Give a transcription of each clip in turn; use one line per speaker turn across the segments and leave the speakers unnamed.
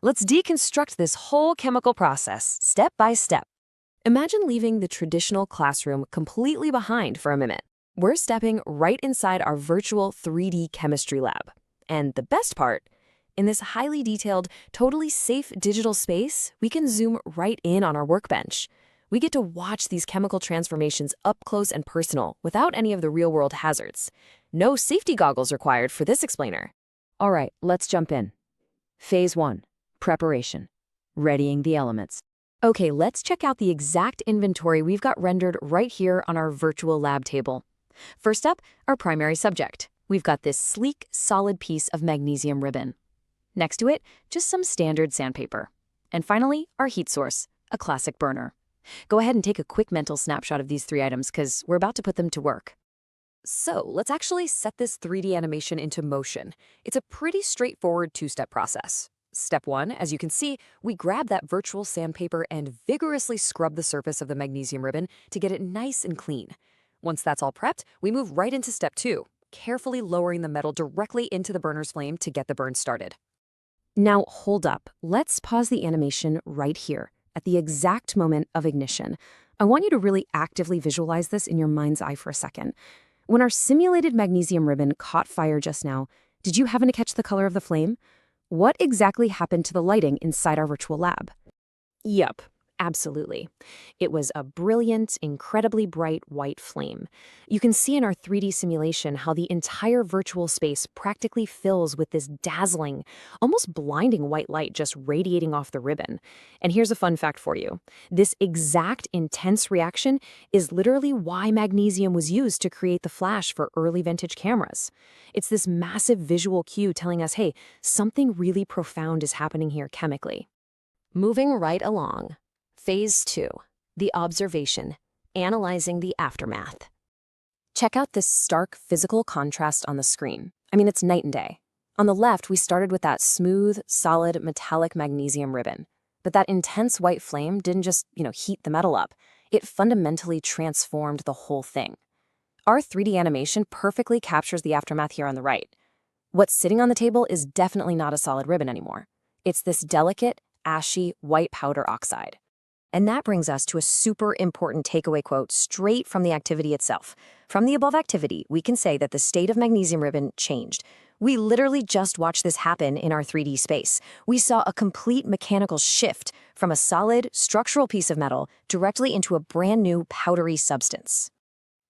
Let's deconstruct this whole chemical process, step by step. Imagine leaving the traditional classroom completely behind for a minute. We're stepping right inside our virtual 3D chemistry lab. And the best part, in this highly detailed, totally safe digital space, we can zoom right in on our workbench. We get to watch these chemical transformations up close and personal without any of the real-world hazards. No safety goggles required for this explainer. All right, let's jump in. Phase 1, preparation, readying the elements. Okay, let's check out the exact inventory we've got rendered right here on our virtual lab table. First up, our primary subject. We've got this sleek, solid piece of magnesium ribbon. Next to it, just some standard sandpaper. And finally, our heat source, a classic burner. Go ahead and take a quick mental snapshot of these 3 items because we're about to put them to work. So let's actually set this 3D animation into motion. It's a pretty straightforward 2-step process. Step 1, as you can see, we grab that virtual sandpaper and vigorously scrub the surface of the magnesium ribbon to get it nice and clean. Once that's all prepped, we move right into step 2, carefully lowering the metal directly into the burner's flame to get the burn started. Now hold up, let's pause the animation right here. At the exact moment of ignition. I want you to really actively visualize this in your mind's eye for a second. When our simulated magnesium ribbon caught fire just now, did you happen to catch the color of the flame? What exactly happened to the lighting inside our virtual lab? Yup, absolutely. It was a brilliant, incredibly bright white flame. You can see in our 3D simulation how the entire virtual space practically fills with this dazzling, almost blinding white light just radiating off the ribbon. And here's a fun fact for you. This exact intense reaction is literally why magnesium was used to create the flash for early vintage cameras. It's this massive visual cue telling us, hey, something really profound is happening here chemically. Moving right along. Phase 2, the observation, analyzing the aftermath. Check out this stark physical contrast on the screen. I mean, it's night and day. On the left, we started with that smooth, solid, metallic magnesium ribbon. But that intense white flame didn't just, heat the metal up. It fundamentally transformed the whole thing. Our 3D animation perfectly captures the aftermath here on the right. What's sitting on the table is definitely not a solid ribbon anymore. It's this delicate, ashy, white powder oxide. And that brings us to a super important takeaway quote straight from the activity itself. From the above activity, we can say that the state of magnesium ribbon changed. We literally just watched this happen in our 3D space. We saw a complete mechanical shift from a solid, structural piece of metal directly into a brand new powdery substance.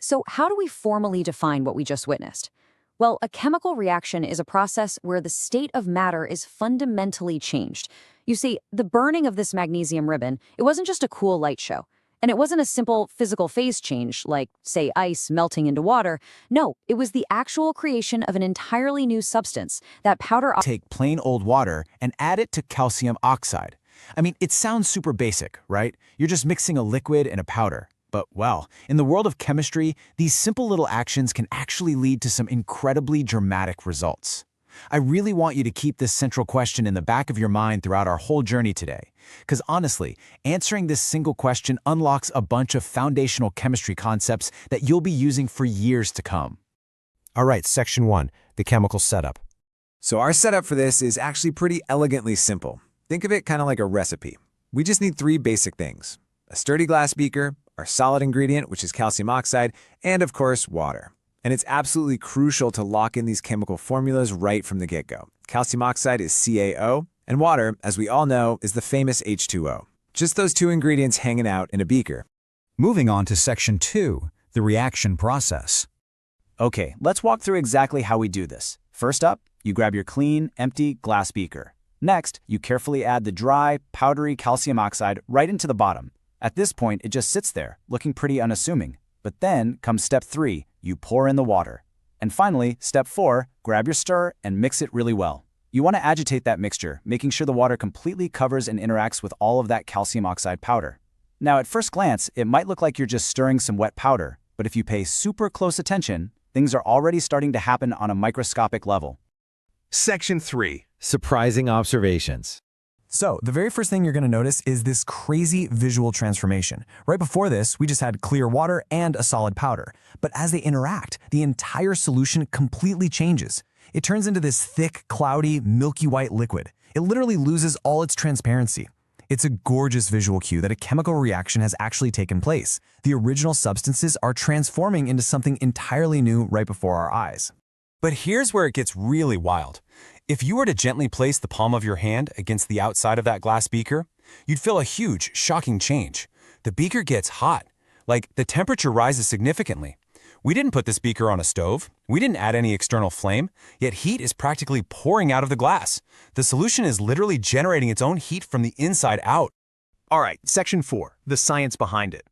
So how do we formally define what we just witnessed? Well, a chemical reaction is a process where the state of matter is fundamentally changed. You see, the burning of this magnesium ribbon, it wasn't just a cool light show. And it wasn't a simple physical phase change, like, say, ice melting into water. No, it was the actual creation of an entirely new substance, that powder.
Take plain old water and add it to calcium oxide. I mean, it sounds super basic, right? You're just mixing a liquid and a powder. But, well, in the world of chemistry, these simple little actions can actually lead to some incredibly dramatic results. I really want you to keep this central question in the back of your mind throughout our whole journey today. Because honestly, answering this single question unlocks a bunch of foundational chemistry concepts that you'll be using for years to come.
All right, section 1, the chemical setup.
So our setup for this is actually pretty elegantly simple. Think of it kind of like a recipe. We just need 3 basic things: a sturdy glass beaker, our solid ingredient, which is calcium oxide, and of course, water. And it's absolutely crucial to lock in these chemical formulas right from the get-go. Calcium oxide is CaO, and water, as we all know, is the famous H2O. Just those 2 ingredients hanging out in a beaker.
Moving on to section 2, the reaction process. Okay, let's walk through exactly how we do this. First up, you grab your clean, empty glass beaker. Next, you carefully add the dry, powdery calcium oxide right into the bottom. At this point, it just sits there, looking pretty unassuming. But then comes step 3, you pour in the water. And finally, step 4, grab your stir and mix it really well. You want to agitate that mixture, making sure the water completely covers and interacts with all of that calcium oxide powder. Now, at first glance, it might look like you're just stirring some wet powder, but if you pay super close attention, things are already starting to happen on a microscopic level.
Section 3, surprising observations.
So, the very first thing you're going to notice is this crazy visual transformation. Right before this, we just had clear water and a solid powder. But as they interact, the entire solution completely changes. It turns into this thick, cloudy, milky white liquid. it literally loses all its transparency. It's a gorgeous visual cue that a chemical reaction has actually taken place. The original substances are transforming into something entirely new right before our eyes.
But here's where it gets really wild. If you were to gently place the palm of your hand against the outside of that glass beaker, you'd feel a huge, shocking change. The beaker gets hot, like the temperature rises significantly. We didn't put this beaker on a stove. We didn't add any external flame, yet heat is practically pouring out of the glass. The solution is literally generating its own heat from the inside out.
All right, section 4, the science behind it.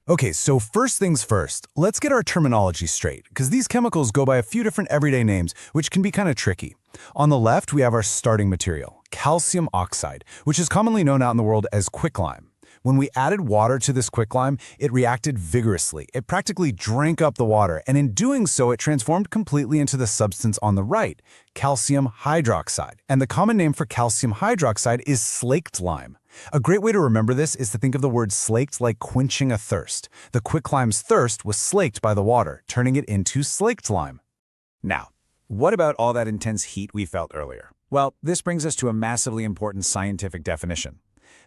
Okay, so first things first, let's get our terminology straight, because these chemicals go by a few different everyday names, which can be kind of tricky. On the left, we have our starting material, calcium oxide, which is commonly known out in the world as quicklime. When we added water to this quicklime, it reacted vigorously. It practically drank up the water, and in doing so, it transformed completely into the substance on the right, calcium hydroxide. And the common name for calcium hydroxide is slaked lime. A great way to remember this is to think of the word slaked like quenching a thirst. The quicklime's thirst was slaked by the water, turning it into slaked lime.
Now, what about all that intense heat we felt earlier? Well, this brings us to a massively important scientific definition.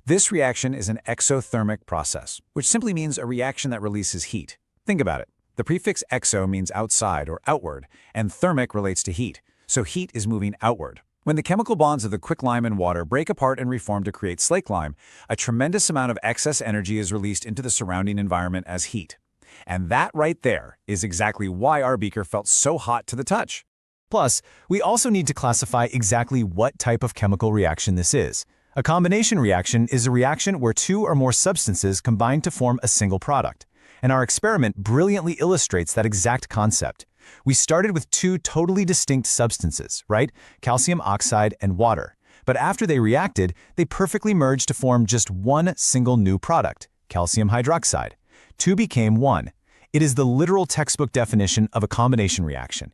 This reaction is an exothermic process, which simply means a reaction that releases heat. Think about it. The prefix exo means outside or outward, and thermic relates to heat, so heat is moving outward. When the chemical bonds of the quicklime and water break apart and reform to create slaked lime, a tremendous amount of excess energy is released into the surrounding environment as heat. And that right there is exactly why our beaker felt so hot to the touch.
Plus, we also need to classify exactly what type of chemical reaction this is. A combination reaction is a reaction where two or more substances combine to form a single product. And our experiment brilliantly illustrates that exact concept. We started with two totally distinct substances, right? Calcium oxide and water. But after they reacted, they perfectly merged to form just one single new product, calcium hydroxide. Two became one. It is the literal textbook definition of a combination reaction.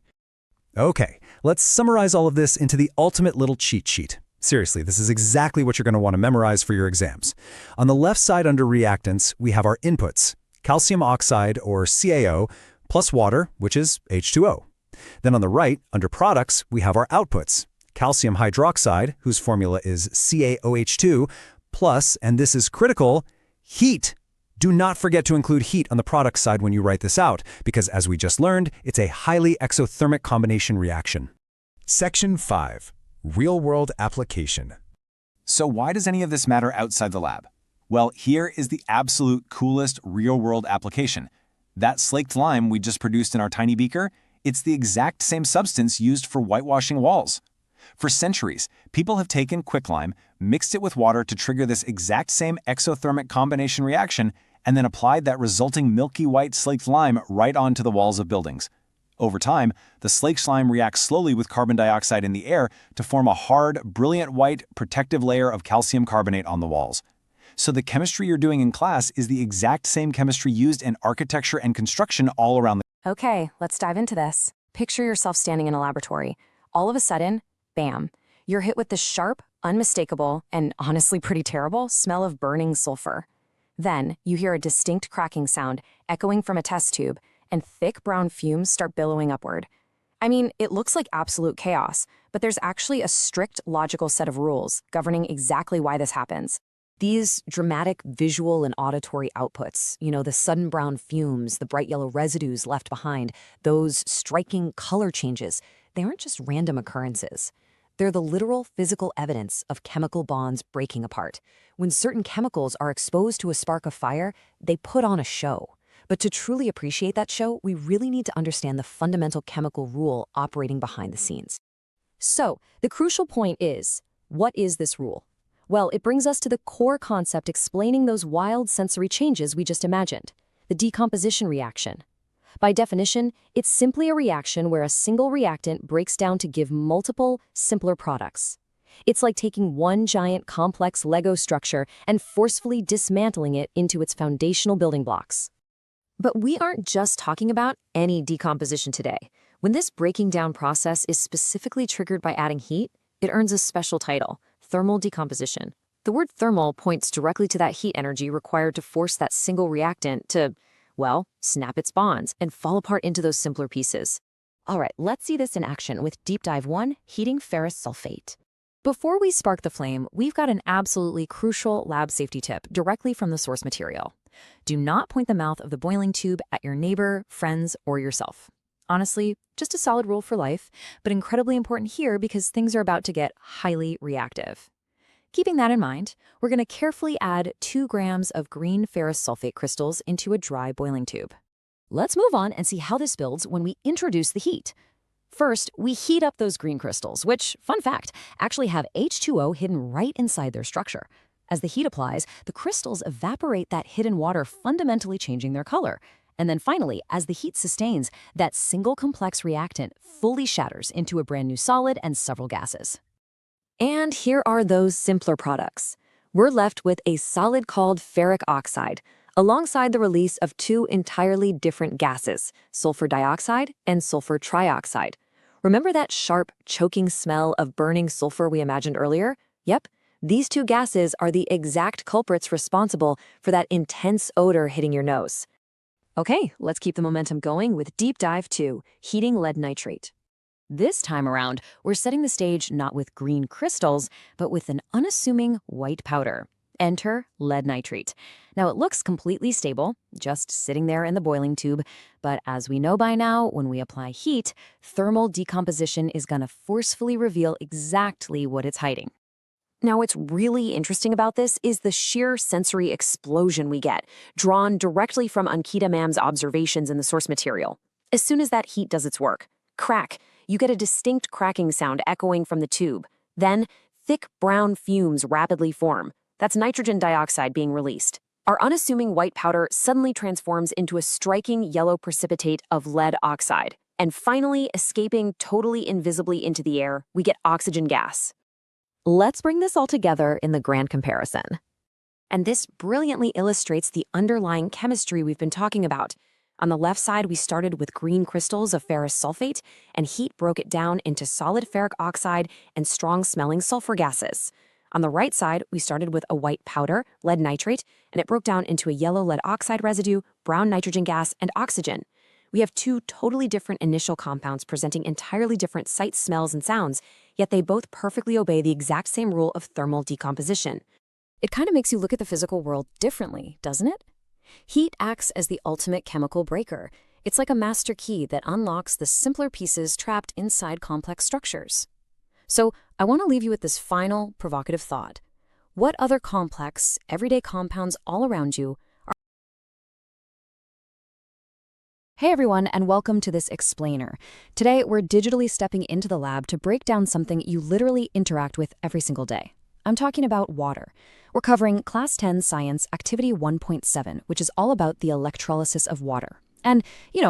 Okay, let's summarize all of this into the ultimate little cheat sheet. Seriously, this is exactly what you're going to want to memorize for your exams. On the left side under reactants, we have our inputs, calcium oxide or CaO, plus water, which is H2O. Then on the right, under products, we have our outputs, calcium hydroxide, whose formula is CaOH2, plus, and this is critical, heat. Do not forget to include heat on the product side when you write this out, because as we just learned, it's a highly exothermic combination reaction.
Section 5. Real-world application.
So why does any of this matter outside the lab? Well, here is the absolute coolest real-world application. That slaked lime we just produced in our tiny beaker, it's the exact same substance used for whitewashing walls. For centuries, people have taken quicklime, mixed it with water to trigger this exact same exothermic combination reaction, and then applied that resulting milky white slaked lime right onto the walls of buildings. Over time, the slaked lime reacts slowly with carbon dioxide in the air to form a hard, brilliant white, protective layer of calcium carbonate on the walls. So the chemistry you're doing in class is the exact same chemistry used in architecture and construction all around the
Okay, let's dive into this. Picture yourself standing in a laboratory. All of a sudden, bam, you're hit with the sharp, unmistakable, and honestly pretty terrible smell of burning sulfur. Then, you hear a distinct cracking sound echoing from a test tube, and thick brown fumes start billowing upward. I mean, it looks like absolute chaos, but there's actually a strict logical set of rules governing exactly why this happens. These dramatic visual and auditory outputs, the sudden brown fumes, the bright yellow residues left behind, those striking color changes, they aren't just random occurrences. They're the literal physical evidence of chemical bonds breaking apart. When certain chemicals are exposed to a spark of fire, they put on a show. But to truly appreciate that show, we really need to understand the fundamental chemical rule operating behind the scenes. So, the crucial point is, what is this rule? Well, it brings us to the core concept explaining those wild sensory changes we just imagined, the decomposition reaction. By definition, it's simply a reaction where a single reactant breaks down to give multiple, simpler products. It's like taking one giant complex Lego structure and forcefully dismantling it into its foundational building blocks. But we aren't just talking about any decomposition today. When this breaking down process is specifically triggered by adding heat, it earns a special title, thermal decomposition. The word thermal points directly to that heat energy required to force that single reactant to, well, snap its bonds and fall apart into those simpler pieces. All right, let's see this in action with Deep Dive 1, heating ferrous sulfate. Before we spark the flame, we've got an absolutely crucial lab safety tip directly from the source material. Do not point the mouth of the boiling tube at your neighbor, friends, or yourself. Honestly, just a solid rule for life, but incredibly important here because things are about to get highly reactive. Keeping that in mind, we're going to carefully add 2 grams of green ferrous sulfate crystals into a dry boiling tube. Let's move on and see how this builds when we introduce the heat. First, we heat up those green crystals, which, fun fact, actually have H2O hidden right inside their structure. As the heat applies, the crystals evaporate that hidden water, fundamentally changing their color. And then finally, as the heat sustains, that single complex reactant fully shatters into a brand new solid and several gases. And here are those simpler products. We're left with a solid called ferric oxide, alongside the release of 2 entirely different gases, sulfur dioxide and sulfur trioxide. Remember that sharp, choking smell of burning sulfur we imagined earlier? Yep, these 2 gases are the exact culprits responsible for that intense odor hitting your nose. Okay, let's keep the momentum going with Deep Dive 2, Heating Lead Nitrate. This time around, we're setting the stage not with green crystals, but with an unassuming white powder. Enter lead nitrate. Now, it looks completely stable, just sitting there in the boiling tube, but as we know by now, when we apply heat, thermal decomposition is going to forcefully reveal exactly what it's hiding. Now, what's really interesting about this is the sheer sensory explosion we get, drawn directly from Ankita Ma'am's observations in the source material. As soon as that heat does its work, crack, you get a distinct cracking sound echoing from the tube. Then, thick brown fumes rapidly form. That's nitrogen dioxide being released. Our unassuming white powder suddenly transforms into a striking yellow precipitate of lead oxide. And finally, escaping totally invisibly into the air, we get oxygen gas. Let's bring this all together in the grand comparison. And this brilliantly illustrates the underlying chemistry we've been talking about. On the left side, we started with green crystals of ferrous sulfate, and heat broke it down into solid ferric oxide and strong-smelling sulfur gases. On the right side, we started with a white powder, lead nitrate, and it broke down into a yellow lead oxide residue, brown nitrogen gas, and oxygen. We have 2 totally different initial compounds presenting entirely different sights, smells, and sounds, yet they both perfectly obey the exact same rule of thermal decomposition. It kind of makes you look at the physical world differently, doesn't it? Heat acts as the ultimate chemical breaker. It's like a master key that unlocks the simpler pieces trapped inside complex structures. So I want to leave you with this final, provocative thought. What other complex, everyday compounds all around you are... Hey everyone, and welcome to this explainer. Today, we're digitally stepping into the lab to break down something you literally interact with every single day. I'm talking about water. We're covering Class 10 Science Activity 1.7, which is all about the electrolysis of water. And,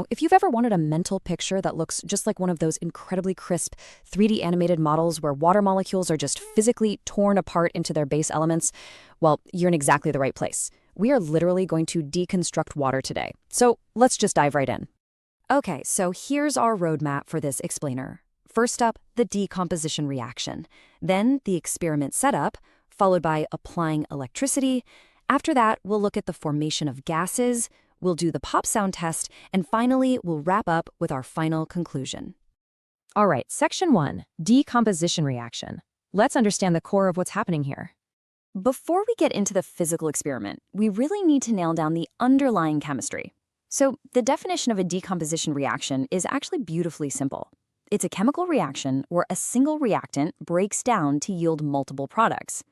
if you've ever wanted a mental picture that looks just like one of those incredibly crisp 3D animated models where water molecules are just physically torn apart into their base elements, well, you're in exactly the right place. We are literally going to deconstruct water today. So let's just dive right in. Okay, so here's our roadmap for this explainer. First up, the decomposition reaction. Then the experiment setup, followed by applying electricity. After that, we'll look at the formation of gases, we'll do the pop sound test, and finally, we'll wrap up with our final conclusion. All right, Section 1, decomposition reaction. Let's understand the core of what's happening here. Before we get into the physical experiment, we really need to nail down the underlying chemistry. So the definition of a decomposition reaction is actually beautifully simple. It's a chemical reaction where a single reactant breaks down to yield multiple products.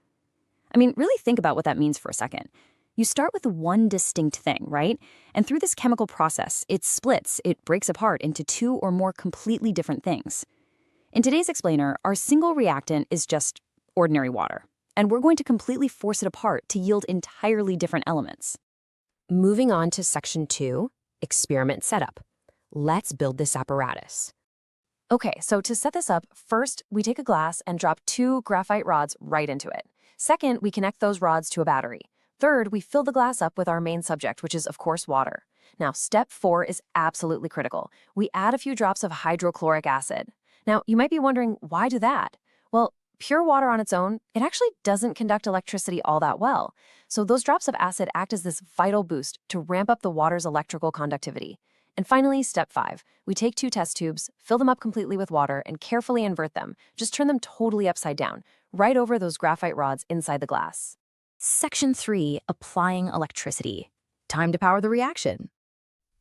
I mean, really think about what that means for a second. You start with one distinct thing, right? And through this chemical process, it splits, it breaks apart into 2 or more completely different things. In today's explainer, our single reactant is just ordinary water, and we're going to completely force it apart to yield entirely different elements. Moving on to Section 2, experiment setup. Let's build this apparatus. Okay, so to set this up, first, we take a glass and drop 2 graphite rods right into it. Second, we connect those rods to a battery. Third, we fill the glass up with our main subject, which is, of course, water. Now, step 4 is absolutely critical. We add a few drops of hydrochloric acid. Now, you might be wondering, why do that? Well, pure water on its own, it actually doesn't conduct electricity all that well. So those drops of acid act as this vital boost to ramp up the water's electrical conductivity. And finally, step 5, we take 2 test tubes, fill them up completely with water, and carefully invert them. Just turn them totally upside down. right over those graphite rods inside the glass.
Section 3, applying electricity. Time to power the reaction.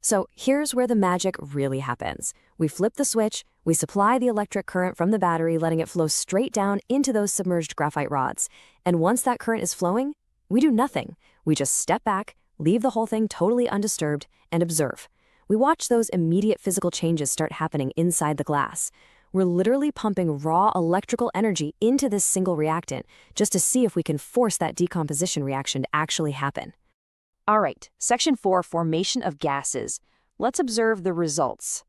So here's where the magic really happens. We flip the switch, we supply the electric current from the battery, letting it flow straight down into those submerged graphite rods. And once that current is flowing, we do nothing. We just step back, leave the whole thing totally undisturbed, and observe. We watch those immediate physical changes start happening inside the glass. We're literally pumping raw electrical energy into this single reactant just to see if we can force that decomposition reaction to actually happen. All right, Section 4, formation of gases. Let's observe the results.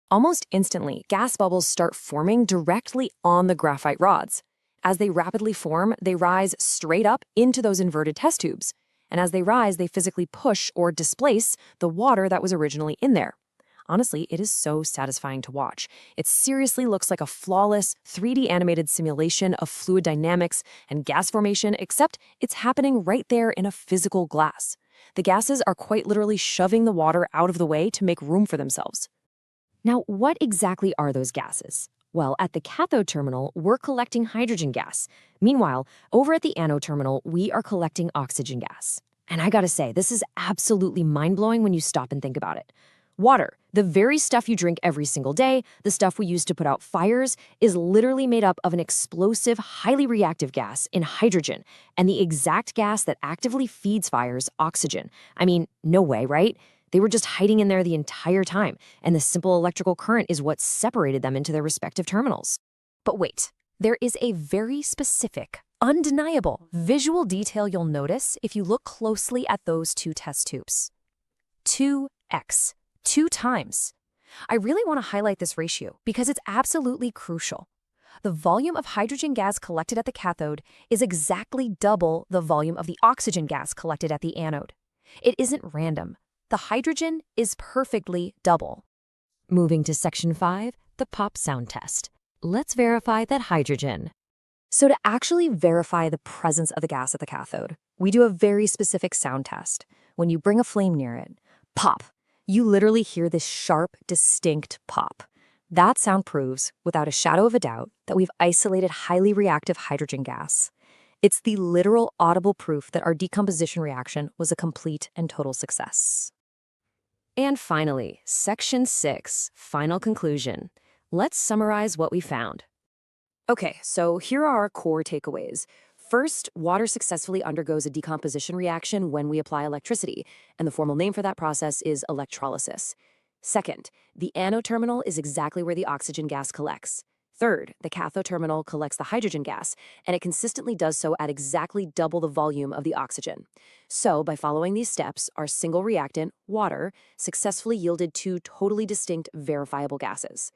Almost instantly, gas bubbles start forming directly on the graphite rods. As they rapidly form, they rise straight up into those inverted test tubes. And as they rise, they physically push or displace the water that was originally in there. Honestly, it is so satisfying to watch. It seriously looks like a flawless 3D animated simulation of fluid dynamics and gas formation, except it's happening right there in a physical glass. The gases are quite literally shoving the water out of the way to make room for themselves. Now, what exactly are those gases? Well, at the cathode terminal, we're collecting hydrogen gas. Meanwhile, over at the anode terminal, we are collecting oxygen gas. And I gotta say, this is absolutely mind-blowing when you stop and think about it. Water, the very stuff you drink every single day, the stuff we use to put out fires, is literally made up of an explosive, highly reactive gas in hydrogen, and the exact gas that actively feeds fires, oxygen. I mean, no way, right? They were just hiding in there the entire time, and the simple electrical current is what separated them into their respective terminals. But wait, there is a very specific, undeniable visual detail you'll notice if you look closely at those two test tubes. 2x. 2 times. I really want to highlight this ratio because it's absolutely crucial. The volume of hydrogen gas collected at the cathode is exactly double the volume of the oxygen gas collected at the anode. It isn't random. The hydrogen is perfectly double. Moving to Section 5, the pop sound test. Let's verify that hydrogen. So to actually verify the presence of the gas at the cathode, we do a very specific sound test. When you bring a flame near it, pop. You literally hear this sharp, distinct pop. That sound proves, without a shadow of a doubt, that we've isolated highly reactive hydrogen gas. It's the literal audible proof that our decomposition reaction was a complete and total success. And finally, Section 6, final conclusion. Let's summarize what we found. Okay, so here are our core takeaways. First, water successfully undergoes a decomposition reaction when we apply electricity, and the formal name for that process is electrolysis. Second, the anode terminal is exactly where the oxygen gas collects. Third, the cathode terminal collects the hydrogen gas, and it consistently does so at exactly double the volume of the oxygen. So, by following these steps, our single reactant, water, successfully yielded 2 totally distinct, verifiable gases.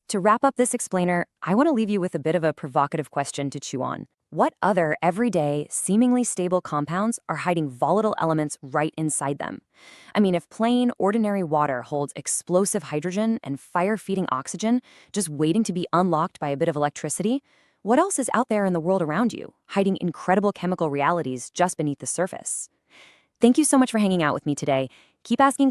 To wrap up this explainer, I want to leave you with a bit of a provocative question to chew on. What other everyday, seemingly stable compounds are hiding volatile elements right inside them? I mean, if plain, ordinary water holds explosive hydrogen and fire-feeding oxygen just waiting to be unlocked by a bit of electricity, what else is out there in the world around you, hiding incredible chemical realities just beneath the surface? Thank you so much for hanging out with me today. Keep asking